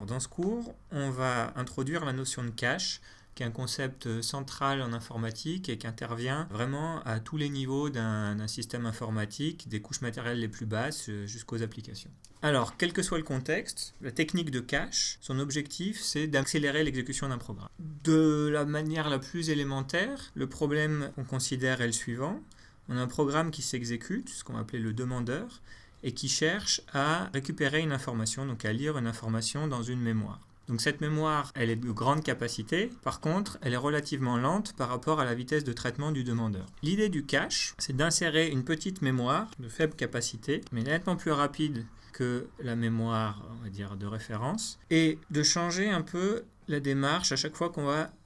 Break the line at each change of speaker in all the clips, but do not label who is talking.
Dans ce cours, on va introduire la notion de cache, qui est un concept central en informatique et qui intervient vraiment à tous les niveaux d'un système informatique, des couches matérielles les plus basses jusqu'aux applications. Alors, quel que soit le contexte, la technique de cache, son objectif, c'est d'accélérer l'exécution d'un programme. De la manière la plus élémentaire, le problème qu'on considère est le suivant. On a un programme qui s'exécute, ce qu'on va appeler le demandeur, et qui cherche à récupérer une information, donc à lire une information dans une mémoire. Donc cette mémoire, elle est de grande capacité, par contre, elle est relativement lente par rapport à la vitesse de traitement du demandeur. L'idée du cache, c'est d'insérer une petite mémoire de faible capacité, mais nettement plus rapide que la mémoire, on va dire, de référence, et de changer un peu la démarche à chaque fois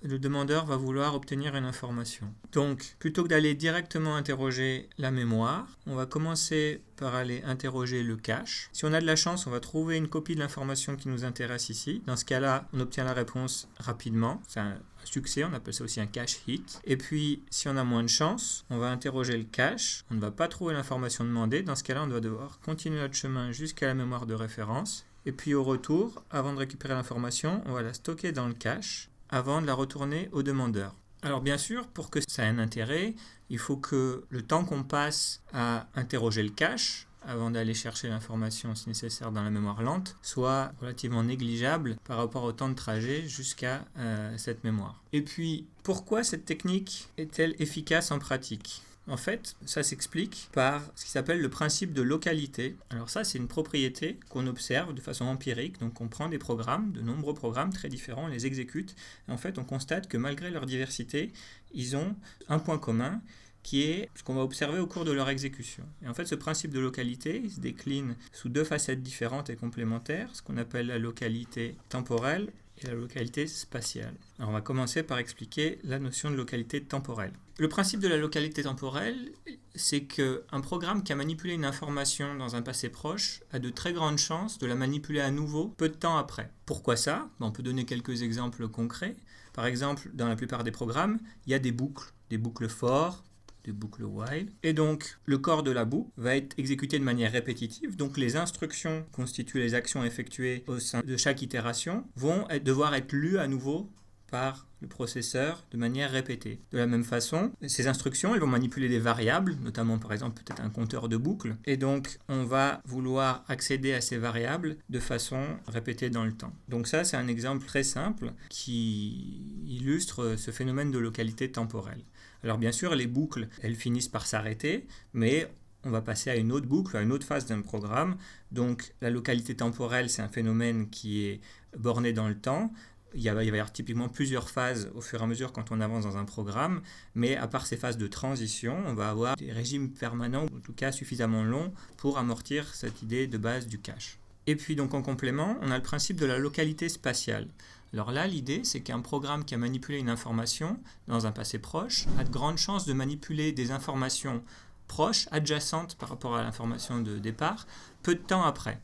le demandeur va vouloir obtenir une information. Donc, plutôt que d'aller directement interroger la mémoire, on va commencer par aller interroger le cache. Si on a de la chance, on va trouver une copie de l'information qui nous intéresse ici. Dans ce cas-là, on obtient la réponse rapidement. C'est un succès, on appelle ça aussi un cache hit. Et puis, si on a moins de chance, on va interroger le cache. On ne va pas trouver l'information demandée. Dans ce cas-là, on doit devoir continuer notre chemin jusqu'à la mémoire de référence. Et puis au retour, avant de récupérer l'information, on va la stocker dans le cache avant de la retourner au demandeur. Alors bien sûr, pour que ça ait un intérêt, il faut que le temps qu'on passe à interroger le cache avant d'aller chercher l'information si nécessaire dans la mémoire lente, soit relativement négligeable par rapport au temps de trajet jusqu'à cette mémoire. Et puis, pourquoi cette technique est-elle efficace en pratique ? En fait, ça s'explique par ce qui s'appelle le principe de localité. Alors ça, c'est une propriété qu'on observe de façon empirique. Donc on prend des programmes, de nombreux programmes très différents, on les exécute. Et en fait, on constate que malgré leur diversité, ils ont un point commun qui est ce qu'on va observer au cours de leur exécution. Et en fait, ce principe de localité, il se décline sous deux facettes différentes et complémentaires, ce qu'on appelle la localité temporelle et la localité spatiale. Alors on va commencer par expliquer la notion de localité temporelle. Le principe de la localité temporelle, c'est qu'un programme qui a manipulé une information dans un passé proche a de très grandes chances de la manipuler à nouveau peu de temps après. Pourquoi ça ? On peut donner quelques exemples concrets. Par exemple, dans la plupart des programmes, il y a des boucles for, des boucles while. Et donc, le corps de la boucle va être exécuté de manière répétitive. Donc, les instructions qui constituent les actions effectuées au sein de chaque itération vont devoir être lues à nouveau par le processeur de manière répétée. De la même façon, ces instructions, elles vont manipuler des variables, notamment par exemple peut-être un compteur de boucles, et donc on va vouloir accéder à ces variables de façon répétée dans le temps. Donc ça, c'est un exemple très simple qui illustre ce phénomène de localité temporelle. Alors bien sûr, les boucles, elles finissent par s'arrêter, mais on va passer à une autre boucle, à une autre phase d'un programme. Donc la localité temporelle, c'est un phénomène qui est borné dans le temps. Il va y avoir typiquement plusieurs phases au fur et à mesure quand on avance dans un programme, mais à part ces phases de transition, on va avoir des régimes permanents, ou en tout cas suffisamment longs, pour amortir cette idée de base du cache. Et puis donc en complément, on a le principe de la localité spatiale. Alors là, l'idée, c'est qu'un programme qui a manipulé une information dans un passé proche a de grandes chances de manipuler des informations proches, adjacentes par rapport à l'information de départ, peu de temps après.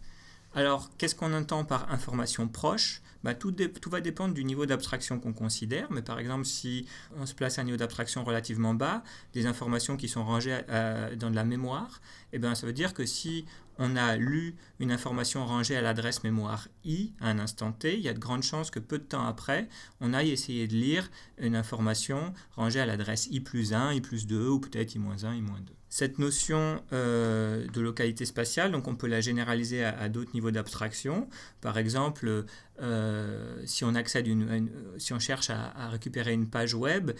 Alors, qu'est-ce qu'on entend par information proche ? Tout va dépendre du niveau d'abstraction qu'on considère, mais par exemple, si on se place à un niveau d'abstraction relativement bas, des informations qui sont rangées dans de la mémoire, ça veut dire que si on a lu une information rangée à l'adresse mémoire I à un instant T, il y a de grandes chances que peu de temps après, on aille essayer de lire une information rangée à l'adresse I plus 1, I plus 2 ou peut-être I moins 1, I moins 2. Cette notion de localité spatiale, donc on peut la généraliser à d'autres niveaux d'abstraction. Par exemple, si on cherche à récupérer une page web,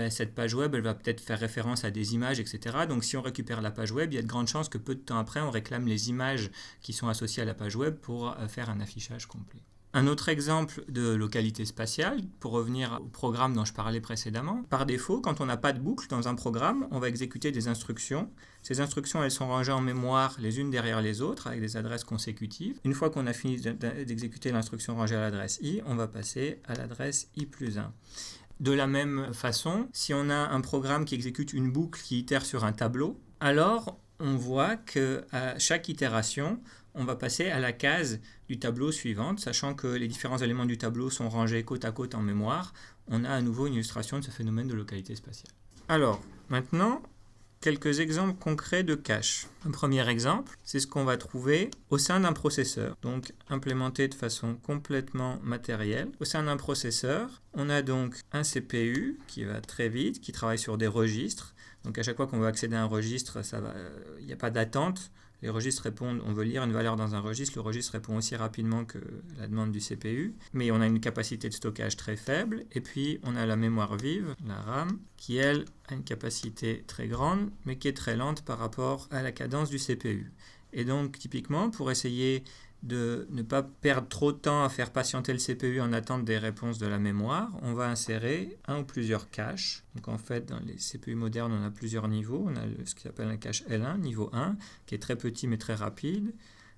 cette page web, elle va peut-être faire référence à des images, etc. Donc si on récupère la page web, il y a de grandes chances que peu de temps après, on réclame les images qui sont associées à la page web pour faire un affichage complet. Un autre exemple de localité spatiale, pour revenir au programme dont je parlais précédemment, par défaut, quand on n'a pas de boucle dans un programme, on va exécuter des instructions. Ces instructions, elles sont rangées en mémoire les unes derrière les autres avec des adresses consécutives. Une fois qu'on a fini d'exécuter l'instruction rangée à l'adresse I, on va passer à l'adresse I plus 1. De la même façon, si on a un programme qui exécute une boucle qui itère sur un tableau, alors on voit qu'à chaque itération, on va passer à la case du tableau suivante, sachant que les différents éléments du tableau sont rangés côte à côte en mémoire. On a à nouveau une illustration de ce phénomène de localité spatiale. Alors, maintenant, quelques exemples concrets de cache. Un premier exemple, c'est ce qu'on va trouver au sein d'un processeur, donc implémenté de façon complètement matérielle. Au sein d'un processeur, on a donc un CPU qui va très vite, qui travaille sur des registres. Donc à chaque fois qu'on veut accéder à un registre, il n'y a pas d'attente. Les registres répondent, on veut lire une valeur dans un registre, le registre répond aussi rapidement que la demande du CPU, mais on a une capacité de stockage très faible, et puis on a la mémoire vive, la RAM, qui elle a une capacité très grande, mais qui est très lente par rapport à la cadence du CPU. Et donc typiquement, pour essayer de ne pas perdre trop de temps à faire patienter le CPU en attente des réponses de la mémoire, on va insérer un ou plusieurs caches. Donc en fait, dans les CPU modernes, on a plusieurs niveaux. On a ce qui s'appelle un cache L1, niveau 1, qui est très petit mais très rapide.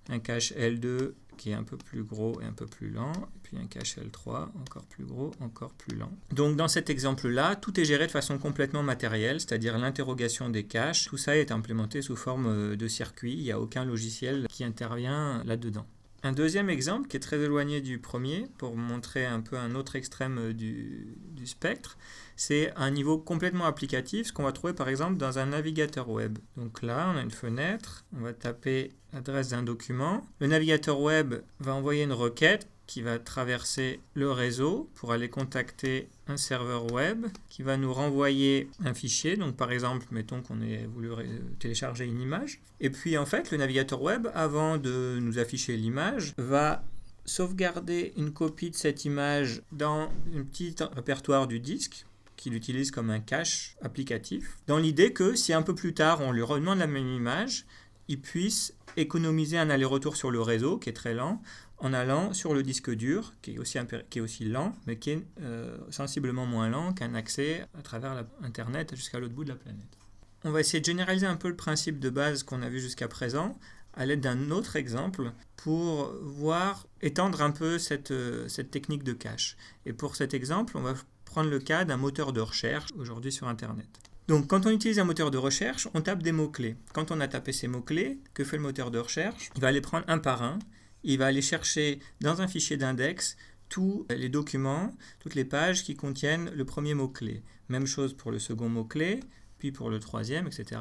Un cache L2 qui est un peu plus gros et un peu plus lent. Et puis un cache L3, encore plus gros, encore plus lent. Donc dans cet exemple-là, tout est géré de façon complètement matérielle, c'est-à-dire l'interrogation des caches. Tout ça est implémenté sous forme de circuit. Il n'y a aucun logiciel qui intervient là-dedans. Un deuxième exemple qui est très éloigné du premier, pour montrer un peu un autre extrême du spectre, c'est un niveau complètement applicatif, ce qu'on va trouver par exemple dans un navigateur web. Donc là, on a une fenêtre, on va taper l'adresse d'un document. Le navigateur web va envoyer une requête qui va traverser le réseau pour aller contacter un serveur web qui va nous renvoyer un fichier. Donc par exemple, mettons qu'on ait voulu télécharger une image. Et puis en fait, le navigateur web, avant de nous afficher l'image, va sauvegarder une copie de cette image dans un petit répertoire du disque qu'il utilise comme un cache applicatif, dans l'idée que si un peu plus tard on lui redemande la même image, il puisse économiser un aller-retour sur le réseau qui est très lent, en allant sur le disque dur, qui est aussi lent, mais qui est sensiblement moins lent qu'un accès à travers Internet jusqu'à l'autre bout de la planète. On va essayer de généraliser un peu le principe de base qu'on a vu jusqu'à présent, à l'aide d'un autre exemple, pour étendre un peu cette technique de cache. Et pour cet exemple, on va prendre le cas d'un moteur de recherche aujourd'hui sur Internet. Donc, quand on utilise un moteur de recherche, on tape des mots-clés. Quand on a tapé ces mots-clés, que fait le moteur de recherche? Il va les prendre un par un. Il va aller chercher dans un fichier d'index tous les documents, toutes les pages qui contiennent le premier mot-clé. Même chose pour le second mot-clé, puis pour le troisième, etc.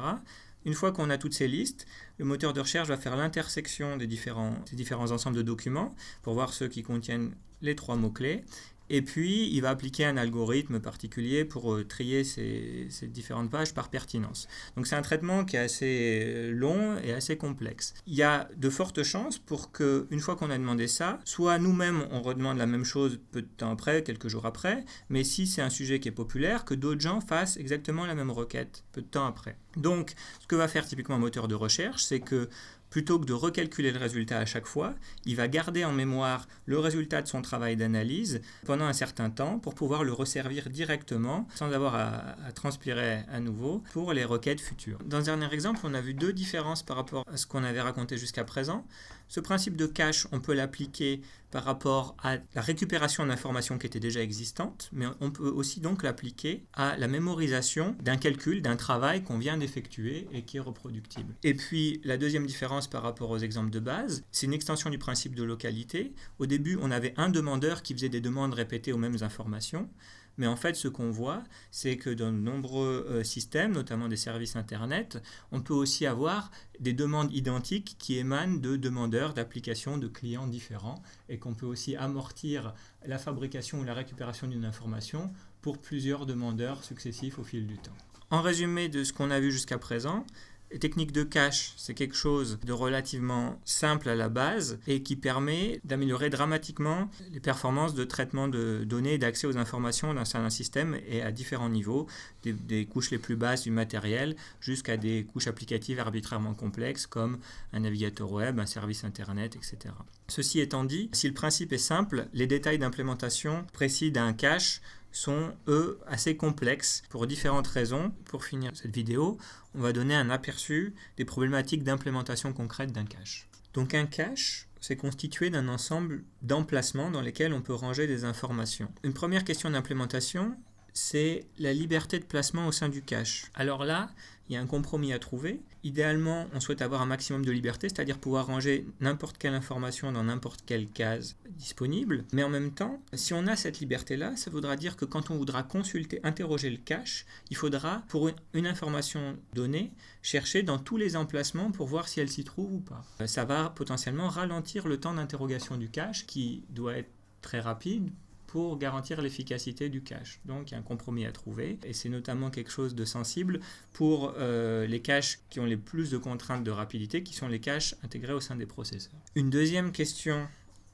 Une fois qu'on a toutes ces listes, le moteur de recherche va faire l'intersection des différents ensembles de documents pour voir ceux qui contiennent les trois mots-clés. Et puis, il va appliquer un algorithme particulier pour trier ces différentes pages par pertinence. Donc, c'est un traitement qui est assez long et assez complexe. Il y a de fortes chances pour qu'une fois qu'on a demandé ça, soit nous-mêmes, on redemande la même chose peu de temps après, quelques jours après, mais si c'est un sujet qui est populaire, que d'autres gens fassent exactement la même requête peu de temps après. Donc, ce que va faire typiquement un moteur de recherche, c'est que plutôt que de recalculer le résultat à chaque fois, il va garder en mémoire le résultat de son travail d'analyse pendant un certain temps pour pouvoir le resservir directement sans avoir à transpirer à nouveau pour les requêtes futures. Dans ce dernier exemple, on a vu deux différences par rapport à ce qu'on avait raconté jusqu'à présent. Ce principe de cache, on peut l'appliquer par rapport à la récupération d'informations qui étaient déjà existantes, mais on peut aussi donc l'appliquer à la mémorisation d'un calcul, d'un travail qu'on vient d'effectuer et qui est reproductible. Et puis, la deuxième différence par rapport aux exemples de base, c'est une extension du principe de localité. Au début, on avait un demandeur qui faisait des demandes répétées aux mêmes informations. Mais en fait, ce qu'on voit, c'est que dans de nombreux systèmes, notamment des services Internet, on peut aussi avoir des demandes identiques qui émanent de demandeurs, d'applications, de clients différents, et qu'on peut aussi amortir la fabrication ou la récupération d'une information pour plusieurs demandeurs successifs au fil du temps. En résumé de ce qu'on a vu jusqu'à présent, les techniques de cache, c'est quelque chose de relativement simple à la base et qui permet d'améliorer dramatiquement les performances de traitement de données et d'accès aux informations dans un système et à différents niveaux, des couches les plus basses du matériel jusqu'à des couches applicatives arbitrairement complexes comme un navigateur web, un service Internet, etc. Ceci étant dit, si le principe est simple, les détails d'implémentation précis d'un cache sont, eux, assez complexes pour différentes raisons. Pour finir cette vidéo, on va donner un aperçu des problématiques d'implémentation concrète d'un cache. Donc un cache, c'est constitué d'un ensemble d'emplacements dans lesquels on peut ranger des informations. Une première question d'implémentation, c'est la liberté de placement au sein du cache. Alors là, il y a un compromis à trouver. Idéalement, on souhaite avoir un maximum de liberté, c'est-à-dire pouvoir ranger n'importe quelle information dans n'importe quelle case disponible. Mais en même temps, si on a cette liberté-là, ça voudra dire que quand on voudra consulter, interroger le cache, il faudra, pour une information donnée, chercher dans tous les emplacements pour voir si elle s'y trouve ou pas. Ça va potentiellement ralentir le temps d'interrogation du cache, qui doit être très rapide pour garantir l'efficacité du cache. Donc il y a un compromis à trouver et c'est notamment quelque chose de sensible pour les caches qui ont les plus de contraintes de rapidité, qui sont les caches intégrés au sein des processeurs. Une deuxième question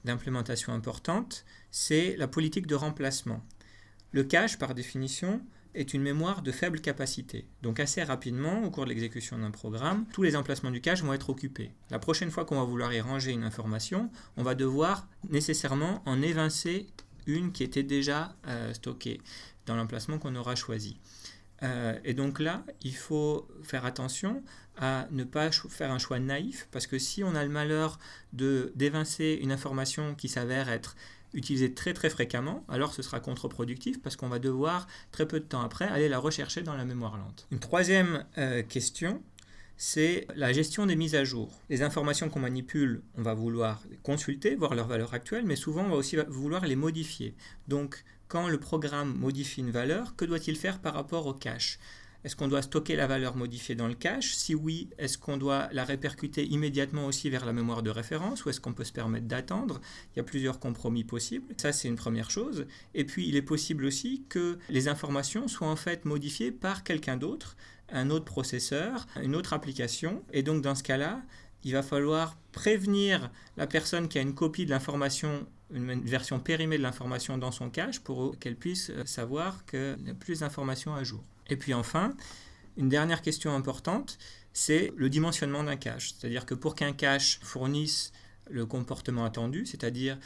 d'implémentation importante, c'est la politique de remplacement. Le cache, par définition, est une mémoire de faible capacité. Donc assez rapidement, au cours de l'exécution d'un programme, tous les emplacements du cache vont être occupés. La prochaine fois qu'on va vouloir y ranger une information, on va devoir nécessairement en évincer une qui était déjà stockée dans l'emplacement qu'on aura choisi. Et donc là, il faut faire attention à ne pas faire un choix naïf, parce que si on a le malheur d'évincer une information qui s'avère être utilisée très très fréquemment, alors ce sera contre-productif parce qu'on va devoir très peu de temps après aller la rechercher dans la mémoire lente. Une troisième question, c'est la gestion des mises à jour. Les informations qu'on manipule, on va vouloir les consulter, voir leur valeur actuelle, mais souvent on va aussi vouloir les modifier. Donc, quand le programme modifie une valeur, que doit-il faire par rapport au cache ? Est-ce qu'on doit stocker la valeur modifiée dans le cache ? Si oui, est-ce qu'on doit la répercuter immédiatement aussi vers la mémoire de référence ou est-ce qu'on peut se permettre d'attendre ? Il y a plusieurs compromis possibles. Ça, c'est une première chose. Et puis, il est possible aussi que les informations soient en fait modifiées par quelqu'un d'autre, un autre processeur, une autre application. Et donc, dans ce cas-là, il va falloir prévenir la personne qui a une copie de l'information, une version périmée de l'information dans son cache pour qu'elle puisse savoir qu'il n'y a plus d'informations à jour. Et puis enfin, une dernière question importante, c'est le dimensionnement d'un cache. C'est-à-dire que pour qu'un cache fournisse le comportement attendu, c'est-à-dire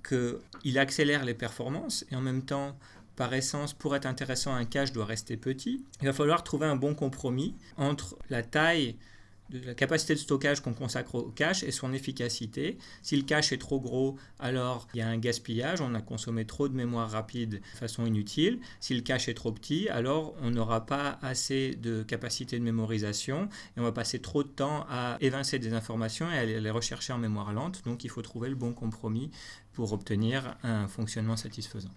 qu'il accélère les performances et en même temps, par essence, pour être intéressant, un cache doit rester petit, il va falloir trouver un bon compromis entre la taille de la capacité de stockage qu'on consacre au cache et son efficacité. Si le cache est trop gros, alors il y a un gaspillage, on a consommé trop de mémoire rapide de façon inutile. Si le cache est trop petit, alors on n'aura pas assez de capacité de mémorisation et on va passer trop de temps à évincer des informations et à les rechercher en mémoire lente. Donc il faut trouver le bon compromis pour obtenir un fonctionnement satisfaisant.